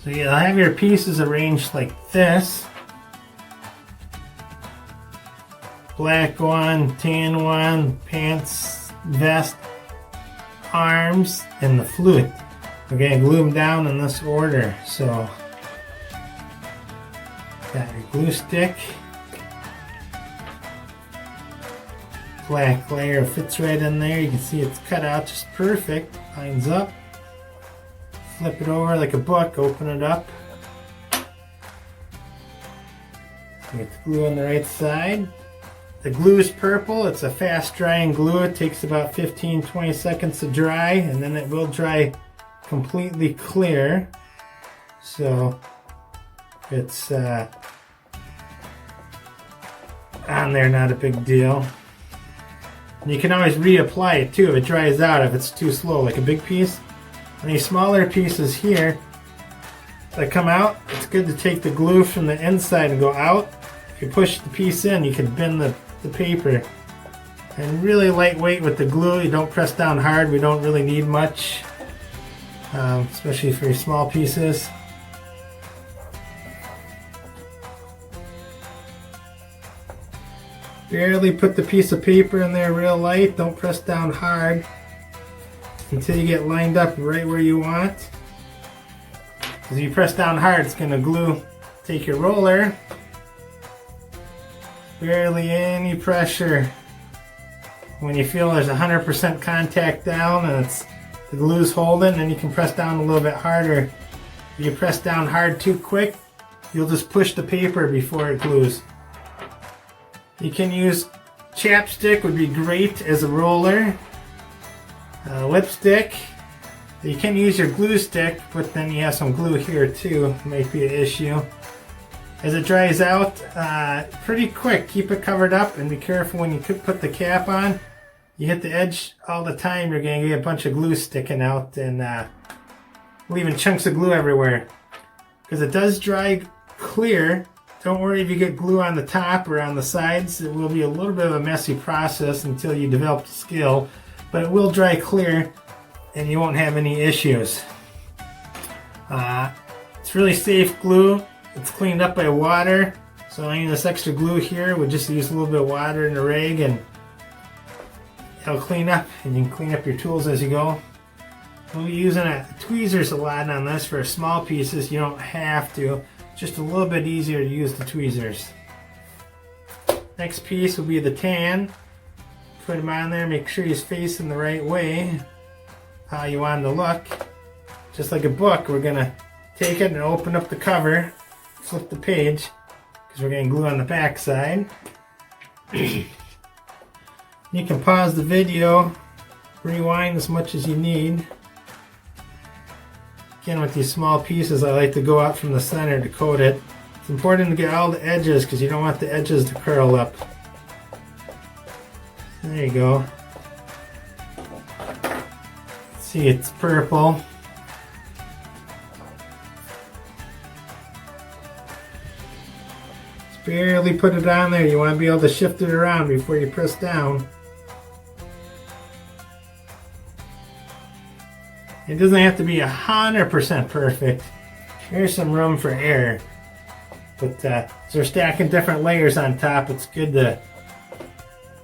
So you'll have your pieces arranged like this. Black one, tan one, pants, vest, arms, and the flute. We're going to glue them down in this order. So, got your glue stick. Black layer fits right in there. You can see it's cut out just perfect. Lines up. Flip it over like a book, open it up. Get the glue on the right side. The glue is purple. It's a fast drying glue. It takes about 15-20 seconds to dry, and then it will dry completely clear. So it's on there, not a big deal. And you can always reapply it too if it dries out, if it's too slow, like a big piece. And these smaller pieces here that come out, it's good to take the glue from the inside and go out. If you push the piece in, you can bend the paper. And really lightweight with the glue. You don't press down hard. We don't really need much, especially for your small pieces. Barely put the piece of paper in there real light. Don't press down hard until you get lined up right where you want. As you press down hard, it's going to glue. Take your roller. Barely any pressure. When you feel there's 100% contact down and the glue's holding, then you can press down a little bit harder. If you press down hard too quick, you'll just push the paper before it glues. You can use chapstick, would be great as a roller. Lipstick. You can use your glue stick, but then you have some glue here too. Might be an issue. As it dries out, pretty quick. Keep it covered up and be careful when you put the cap on. You hit the edge all the time, you're going to get a bunch of glue sticking out and leaving chunks of glue everywhere. Because it does dry clear. Don't worry if you get glue on the top or on the sides. It will be a little bit of a messy process until you develop the skill. But it will dry clear and you won't have any issues. It's really safe glue. It's cleaned up by water. So any of this extra glue here, we just use a little bit of water and a rag and it'll clean up. And you can clean up your tools as you go. We'll be using tweezers a lot on this for small pieces. You don't have to. Just a little bit easier to use the tweezers. Next piece will be the tan. Put him on there, make sure he's facing the right way, how you want him to look. Just like a book, we're going to take it and open up the cover, flip the page, because we're going to glue on the back side. You can pause the video, rewind as much as you need. Again, with these small pieces, I like to go out from the center to coat it. It's important to get all the edges because you don't want the edges to curl up. There you go. See, it's purple. Just barely put it on there. You want to be able to shift it around before you press down. It doesn't have to be 100% perfect. There's some room for error. But as we're stacking different layers on top, it's good to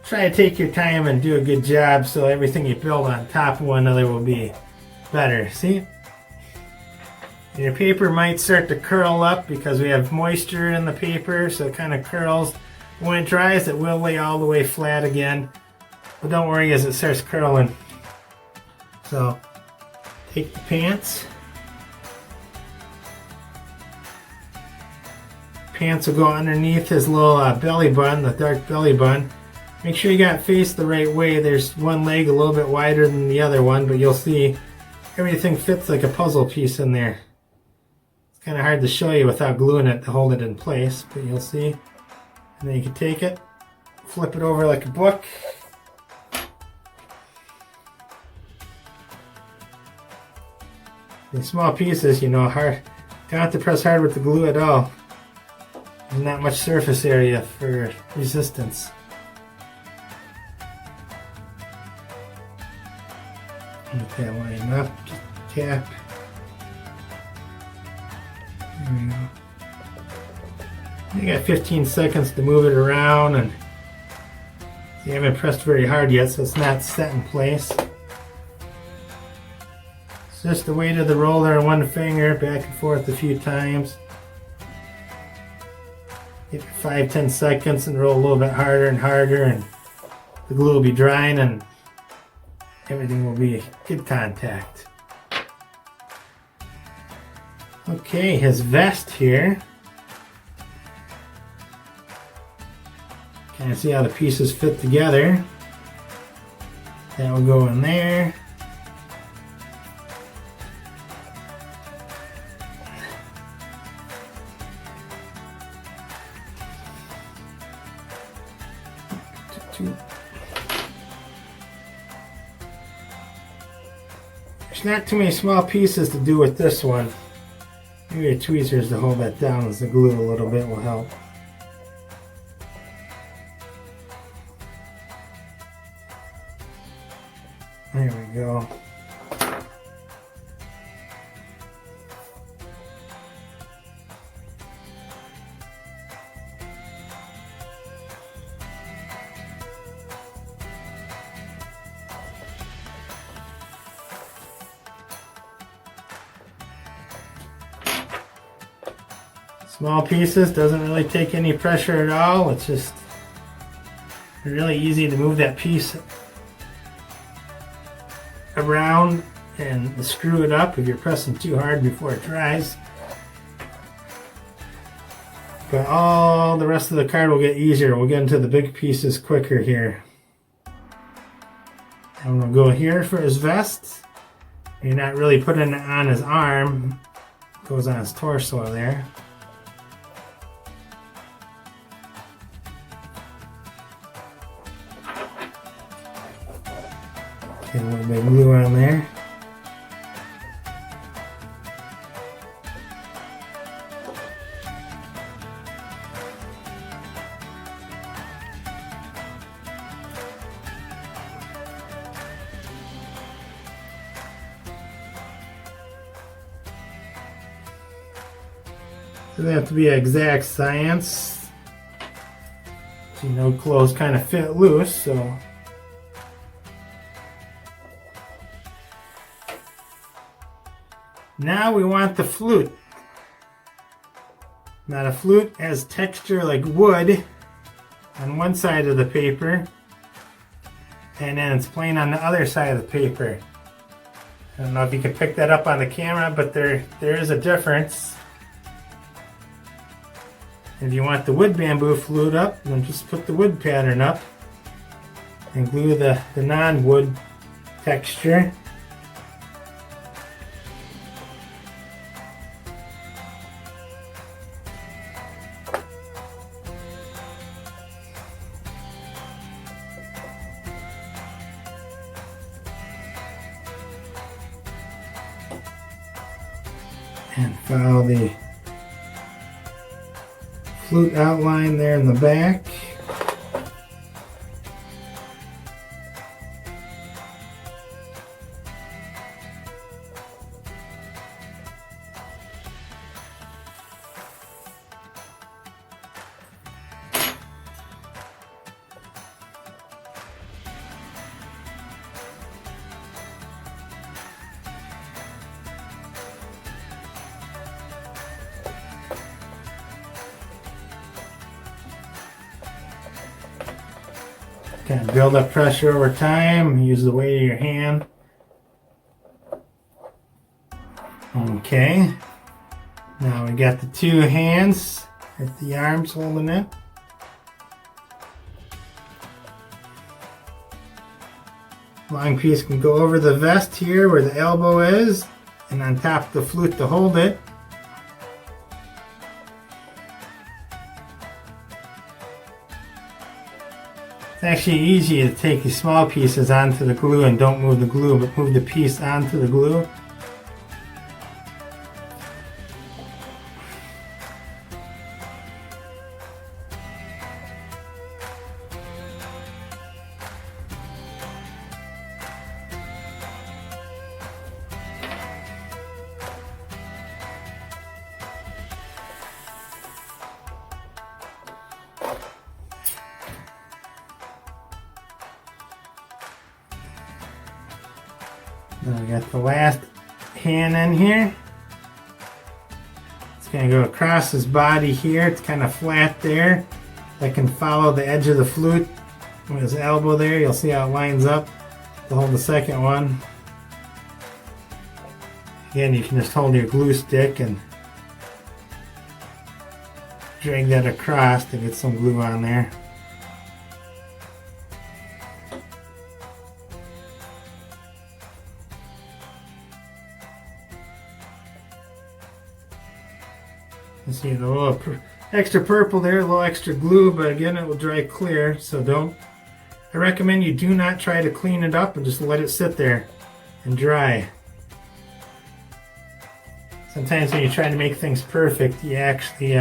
try to take your time and do a good job so everything you build on top of one another will be better. See? And your paper might start to curl up because we have moisture in the paper, so it kind of curls. When it dries, it will lay all the way flat again. But don't worry as it starts curling. So, take the pants. Pants will go underneath his little belly button, the dark belly button. Make sure you got it faced the right way. There's one leg a little bit wider than the other one, but you'll see everything fits like a puzzle piece in there. It's kind of hard to show you without gluing it to hold it in place, but you'll see. And then you can take it, flip it over like a book. These small pieces, you know, hard. Don't have to press hard with the glue at all. There's not much surface area for resistance. Get that line up, just tap. There we go. You got 15 seconds to move it around, and you haven't pressed very hard yet, so it's not set in place. It's just the weight of the roller on one finger, back and forth a few times. Give it 5-10 seconds and roll a little bit harder and harder, and the glue will be drying and everything will be good contact. Okay, his vest here. Kind of see how the pieces fit together. That will go in there. There's not too many small pieces to do with this one. Maybe a tweezers to hold that down as the glue a little bit will help. There we go. Small pieces, doesn't really take any pressure at all. It's just really easy to move that piece around and screw it up if you're pressing too hard before it dries. But all the rest of the card will get easier. We'll get into the big pieces quicker here. And we'll go here for his vest. You're not really putting it on his arm. It goes on his torso there. Get a little bit of glue on there. Doesn't have to be exact science. You know, clothes kind of fit loose, so. Now we want the flute. Now the flute has texture like wood on one side of the paper, and then it's plain on the other side of the paper. I don't know if you can pick that up on the camera, but there is a difference. If you want the wood bamboo flute up, then just put the wood pattern up and glue the non-wood texture. And follow the flute outline there in the back. Kind of build up pressure over time. Use the weight of your hand. Okay. Now we got the two hands at the arms holding it. Long piece can go over the vest here where the elbow is, and on top of the flute to hold it. It's actually easy to take the small pieces onto the glue and don't move the glue, but move the piece onto the glue. Now we got the last hand in here. It's going to go across his body here. It's kind of flat there. That can follow the edge of the flute with his elbow there. You'll see how it lines up to hold the second one. Again, you can just hold your glue stick and drag that across to get some glue on there. You see the little extra purple there, a little extra glue, but again it will dry clear, so I recommend you do not try to clean it up and just let it sit there and dry. Sometimes when you try to make things perfect, you actually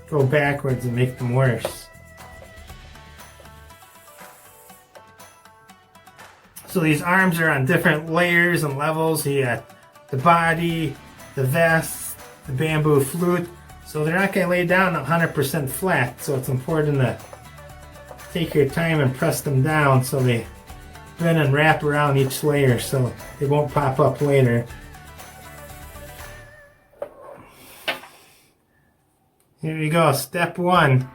go backwards and make them worse. So these arms are on different layers and levels. You got the body, the vest, the bamboo flute. So they're not going to lay down 100% flat. So it's important to take your time and press them down so they bend and wrap around each layer so they won't pop up later. Here we go, step one.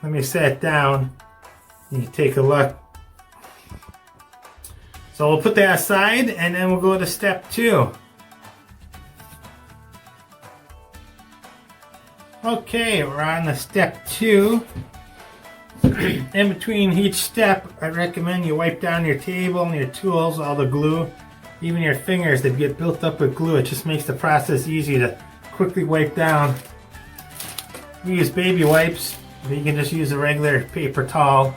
Let me set it down. You can take a look. So we'll put that aside and then we'll go to step two. Okay, we're on to step two. In between each step, I recommend you wipe down your table and your tools, all the glue, even your fingers that get built up with glue. It just makes the process easy to quickly wipe down. We use baby wipes, but you can just use a regular paper towel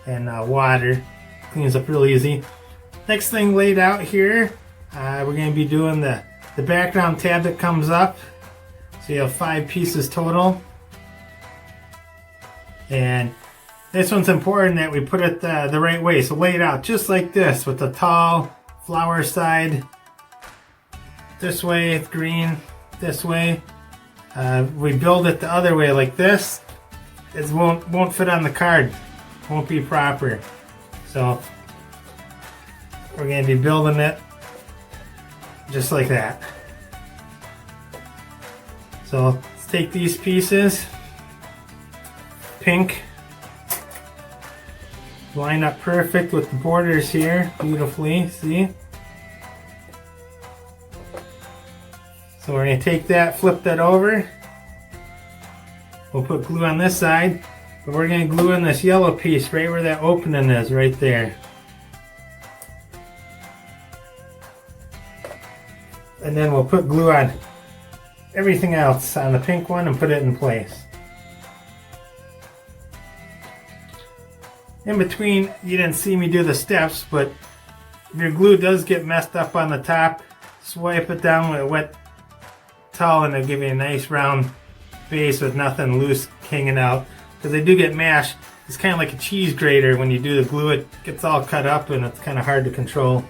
and water. Cleans up real easy. Next thing laid out here, we're going to be doing the background tab that comes up. So you have 5 pieces total. And this one's important that we put it the right way. So lay it out just like this with the tall flower side this way, green this way. We build it the other way like this. It won't fit on the card. Won't be proper. So we're going to be building it just like that. So let's take these pieces, pink, line up perfect with the borders here beautifully, see? So we're going to take that, flip that over. We'll put glue on this side, but we're going to glue in this yellow piece right where that opening is, right there. And then we'll put glue on everything else on the pink one and put it in place. In between, you didn't see me do the steps, but if your glue does get messed up on the top, just wipe it down with a wet towel and it'll give you a nice round base with nothing loose hanging out. Because they do get mashed. It's kind of like a cheese grater. When you do the glue, it gets all cut up and it's kind of hard to control.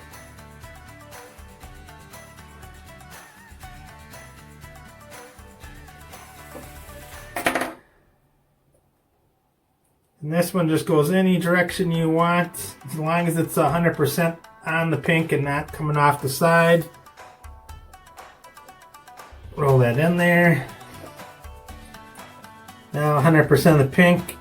And this one just goes any direction you want, as long as it's 100% on the pink and not coming off the side. Roll that in there. Now 100% of the pink.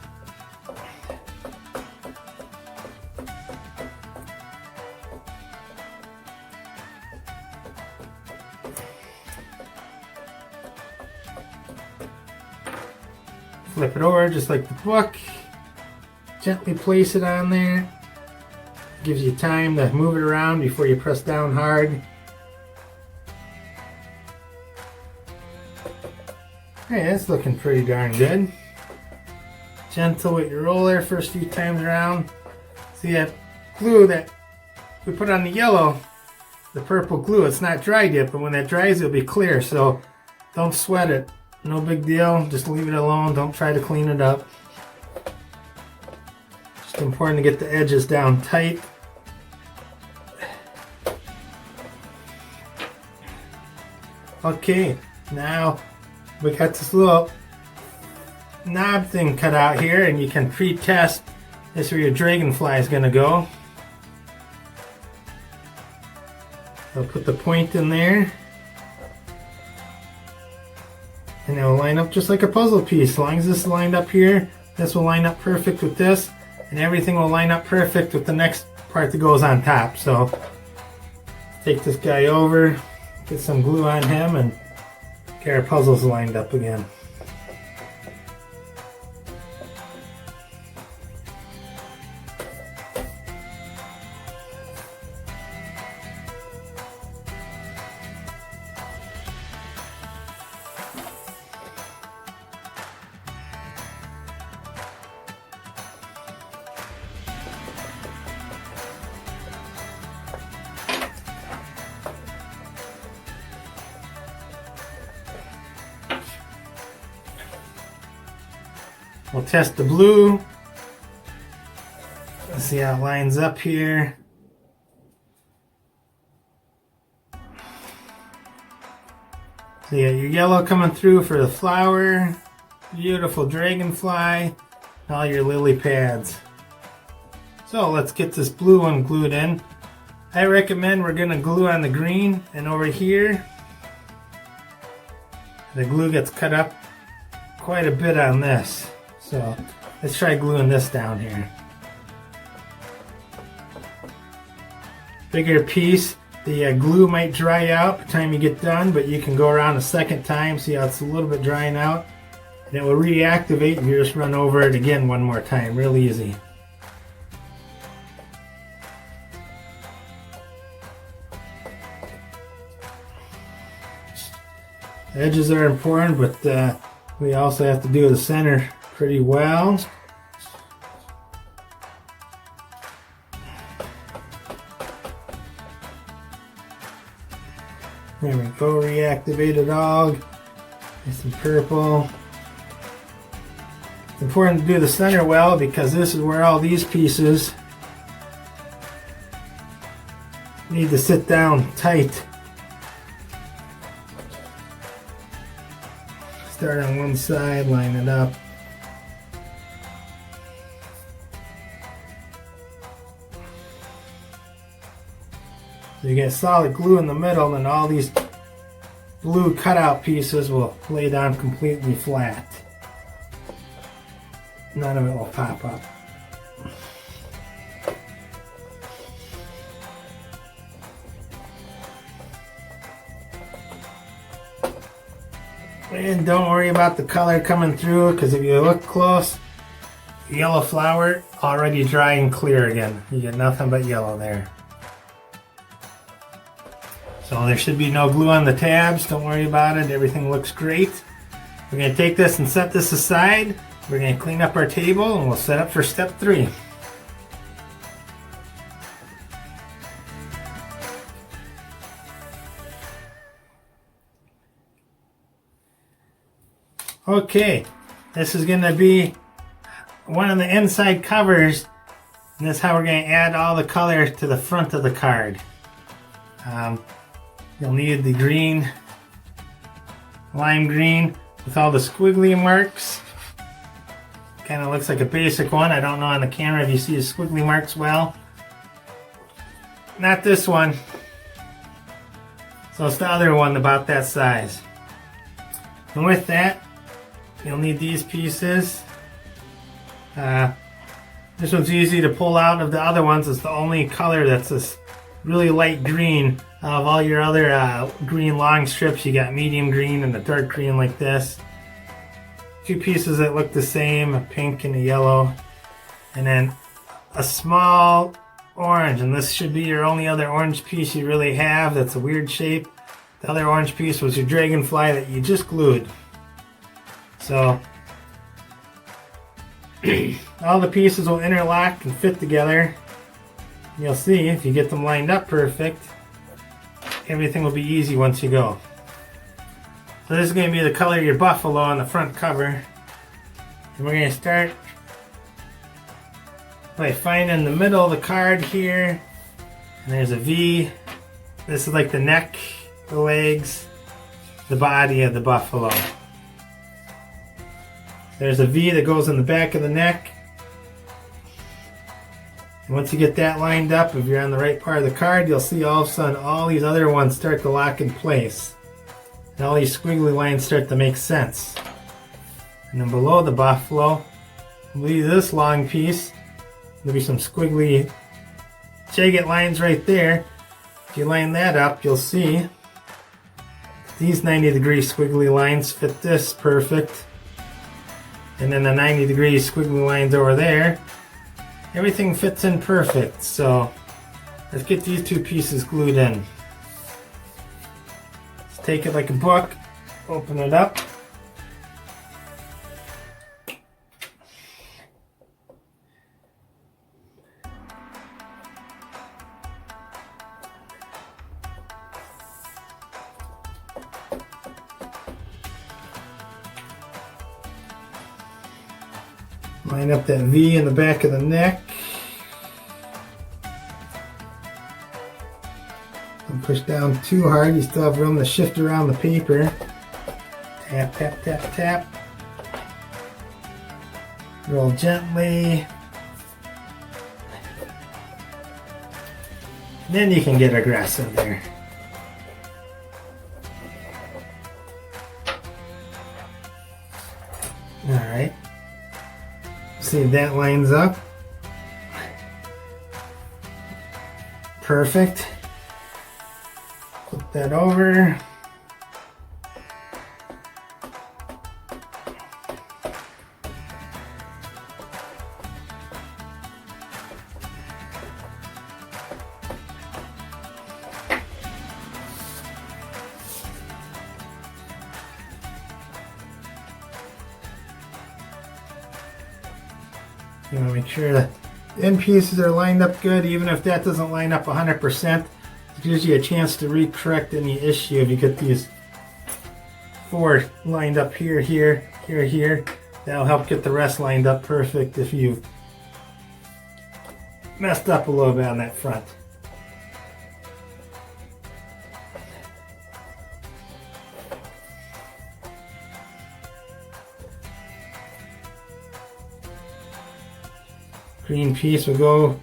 Flip it over just like the book. Gently place it on there. Gives you time to move it around before you press down hard. Hey, that's looking pretty darn good. Gentle with your roller first few times around. See that glue that we put on the yellow, the purple glue, it's not dried yet, but when that dries it'll be clear, so don't sweat it. No big deal, just leave it alone, don't try to clean it up. It's important to get the edges down tight. Okay, now we got this little knob thing cut out here, and you can pre-test this where your dragonfly is going to go. I'll put the point in there. And it will line up just like a puzzle piece. As long as this is lined up here, this will line up perfect with this, and everything will line up perfect with the next part that goes on top. So take this guy over, get some glue on him, and get our puzzles lined up again. We'll test the blue. Let's see how it lines up here. So you got your yellow coming through for the flower, beautiful dragonfly, all your lily pads. So let's get this blue one glued in. I recommend we're going to glue on the green, and over here the glue gets cut up quite a bit on this. So let's try gluing this down here. Bigger piece, the glue might dry out by the time you get done, but you can go around a second time, see how it's a little bit drying out, and it will reactivate if you just run over it again one more time, real easy. The edges are important, but we also have to do the center pretty well. There we go, reactivate it all. Get some purple. It's important to do the center well because this is where all these pieces need to sit down tight. Start on one side, line it up. So you get solid glue in the middle, and all these blue cutout pieces will lay down completely flat. None of it will pop up. And don't worry about the color coming through, because if you look close, the yellow flower already dry and clear again. You get nothing but yellow there. So there should be no glue on the tabs. Don't worry about it. Everything looks great. We're going to take this and set this aside. We're going to clean up our table and we'll set up for step 3. Okay, this is going to be one of the inside covers, and this is how we're going to add all the color to the front of the card. You'll need the green, lime green with all the squiggly marks. Kind of looks like a basic one. I don't know on the camera if you see the squiggly marks well. Not this one. So it's the other one about that size. And with that, you'll need these pieces. This one's easy to pull out of the other ones. It's the only color that's this really light green. Of all your other green long strips, you got medium green and a dark green like this. 2 pieces that look the same, a pink and a yellow. And then a small orange, and this should be your only other orange piece you really have. That's a weird shape. The other orange piece was your dragonfly that you just glued. So all the pieces will interlock and fit together. You'll see if you get them lined up perfect, everything will be easy once you go. So this is going to be the color of your buffalo on the front cover. And we're going to start by finding the middle of the card here. And there's a V. This is like the neck, the legs, the body of the buffalo. There's a V that goes in the back of the neck. And once you get that lined up, if you're on the right part of the card, you'll see all of a sudden all these other ones start to lock in place. And all these squiggly lines start to make sense. And then below the buffalo, we'll leave this long piece. There'll be some squiggly jagged lines right there. If you line that up, you'll see these 90-degree squiggly lines fit this perfect. And then the 90-degree squiggly lines over there. Everything fits in perfect. So let's get these two pieces glued in. Let's take it like a book, open it up. Line up that V in the back of the neck. Don't push down too hard, you still have room to shift around the paper. Tap, tap, tap, tap. Roll gently. And then you can get aggressive there. Alright. See if that lines up. Perfect. Flip that over. You want to make sure the end pieces are lined up good, even if that doesn't line up 100%. It gives you a chance to recorrect any issue if you get these 4 lined up here, here, here, here. That'll help get the rest lined up perfect if you've messed up a little bit on that front. Green piece will go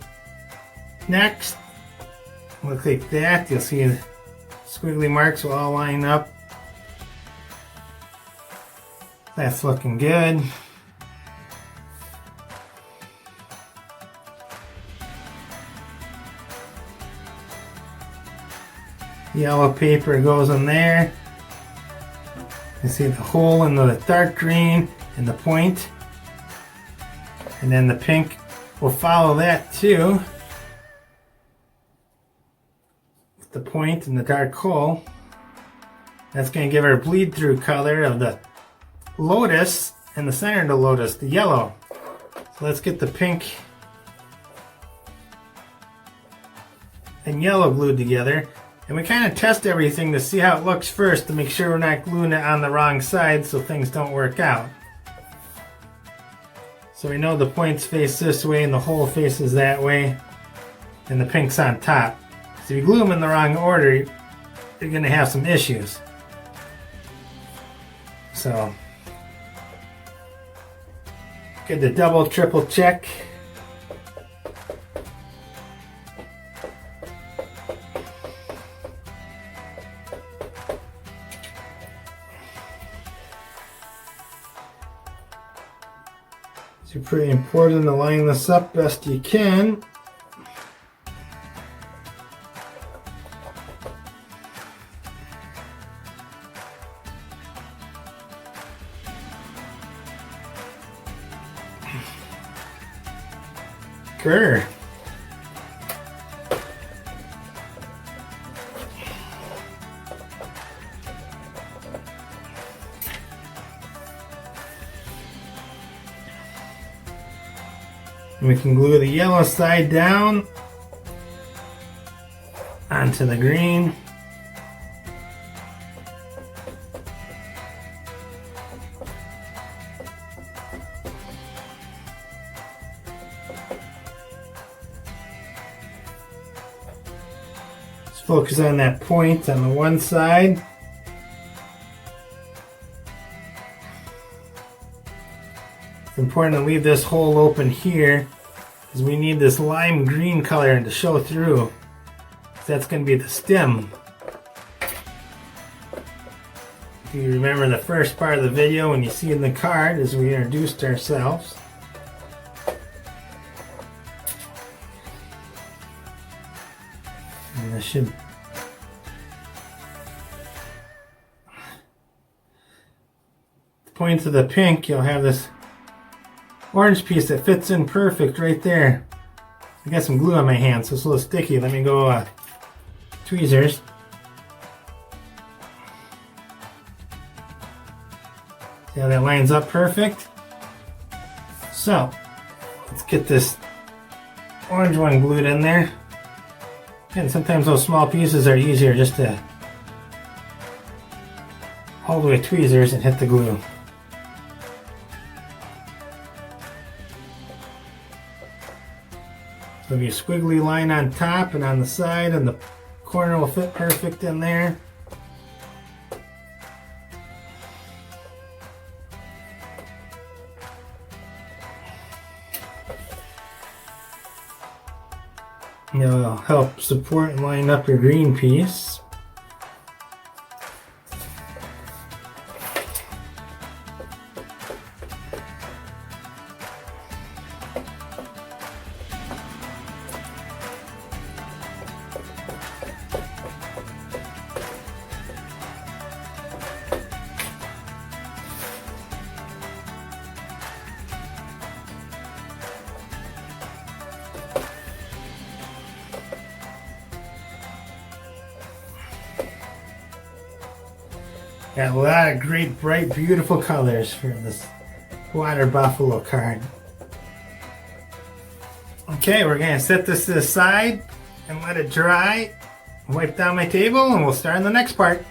next. Look like that. You'll see the squiggly marks will all line up. That's looking good. Yellow paper goes in there. You see the hole in the dark green and the point. And then the pink will follow that too. With the point and the dark hole. That's going to give her a bleed through color of the lotus in the center of the lotus, the yellow. So let's get the pink and yellow glued together. And we kind of test everything to see how it looks first to make sure we're not gluing it on the wrong side so things don't work out. So we know the points face this way and the hole faces that way, and the pink's on top. So if you glue them in the wrong order, you're going to have some issues. So, good to double, triple check. It's pretty important to line this up best you can. Grr. And we can glue the yellow side down onto the green. Let's focus on that point on the one side. It's important to leave this hole open here is we need this lime green color to show through. That's going to be the stem. If you remember the first part of the video, when you see in the card as we introduced ourselves. And this should... the points of the pink, you'll have this orange piece that fits in perfect right there. I got some glue on my hand, so it's a little sticky. Let me go tweezers. See how that lines up perfect? So, let's get this orange one glued in there. And sometimes those small pieces are easier just to hold with tweezers and hit the glue. So be a squiggly line on top and on the side, and the corner will fit perfect in there. It'll help support and line up your green piece. Got a lot of great, bright, beautiful colors for this Water Buffalo card. Okay, we're going to set this to the side and let it dry. Wipe down my table and we'll start on the next part.